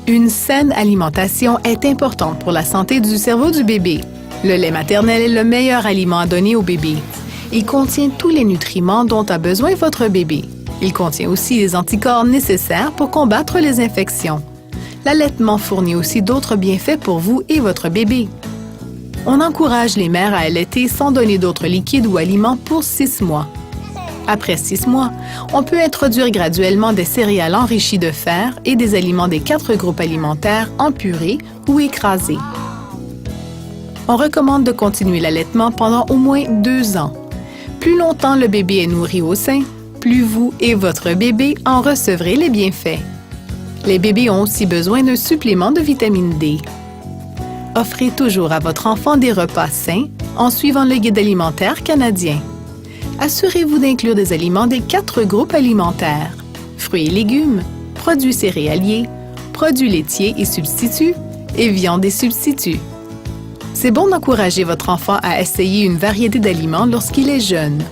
Une saine alimentation est importante pour la santé du cerveau du bébé. Le lait maternel est le meilleur aliment à donner au bébé. Il contient tous les nutriments dont a besoin votre bébé. Il contient aussi les anticorps nécessaires pour combattre les infections. L'allaitement fournit aussi d'autres bienfaits pour vous et votre bébé. On encourage les mères à allaiter sans donner d'autres liquides ou aliments pour 6 mois. Après 6 mois, on peut introduire graduellement des céréales enrichies de fer et des aliments des 4 groupes alimentaires en purée ou écrasés. On recommande de continuer l'allaitement pendant au moins 2 ans. Plus longtemps le bébé est nourri au sein, plus vous et votre bébé en recevrez les bienfaits. Les bébés ont aussi besoin d'un supplément de vitamine D. Offrez toujours à votre enfant des repas sains en suivant le guide alimentaire canadien. Assurez-vous d'inclure des aliments des 4 groupes alimentaires: fruits et légumes, produits céréaliers, produits laitiers et substituts, et viande et substituts. C'est bon d'encourager votre enfant à essayer une variété d'aliments lorsqu'il est jeune.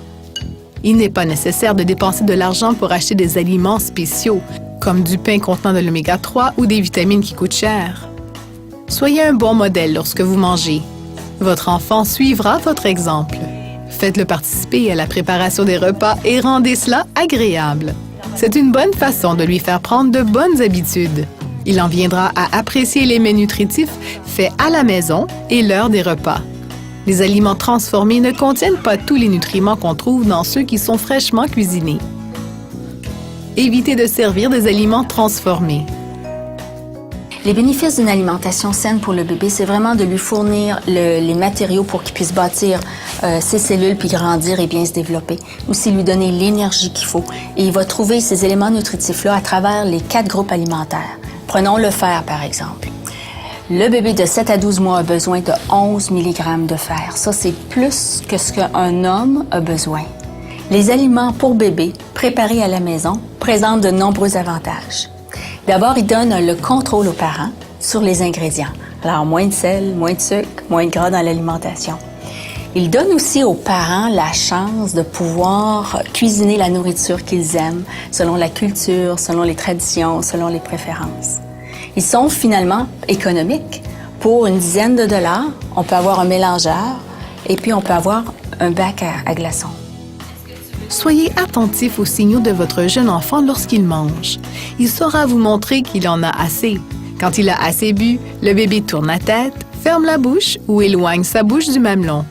Il n'est pas nécessaire de dépenser de l'argent pour acheter des aliments spéciaux, comme du pain contenant de l'oméga 3 ou des vitamines qui coûtent cher. Soyez un bon modèle lorsque vous mangez. Votre enfant suivra votre exemple. Faites-le participer à la préparation des repas et rendez cela agréable. C'est une bonne façon de lui faire prendre de bonnes habitudes. Il en viendra à apprécier les mets nutritifs faits à la maison et l'heure des repas. Les aliments transformés ne contiennent pas tous les nutriments qu'on trouve dans ceux qui sont fraîchement cuisinés. Évitez de servir des aliments transformés. Les bénéfices d'une alimentation saine pour le bébé, c'est vraiment de lui fournir les matériaux pour qu'il puisse bâtir ses cellules puis grandir et bien se développer. Aussi lui donner l'énergie qu'il faut. Et il va trouver ces éléments nutritifs-là à travers les 4 groupes alimentaires. Prenons le fer, par exemple. Le bébé de 7 à 12 mois a besoin de 11 mg de fer. Ça, c'est plus que ce qu'un homme a besoin. Les aliments pour bébé préparés à la maison présentent de nombreux avantages. D'abord, il donne le contrôle aux parents sur les ingrédients. Alors, moins de sel, moins de sucre, moins de gras dans l'alimentation. Il donne aussi aux parents la chance de pouvoir cuisiner la nourriture qu'ils aiment, selon la culture, selon les traditions, selon les préférences. Ils sont finalement économiques. Pour une dizaine de dollars, on peut avoir un mélangeur et puis on peut avoir un bac à glaçons. Soyez attentif aux signaux de votre jeune enfant lorsqu'il mange. Il saura vous montrer qu'il en a assez. Quand il a assez bu, le bébé tourne la tête, ferme la bouche ou éloigne sa bouche du mamelon.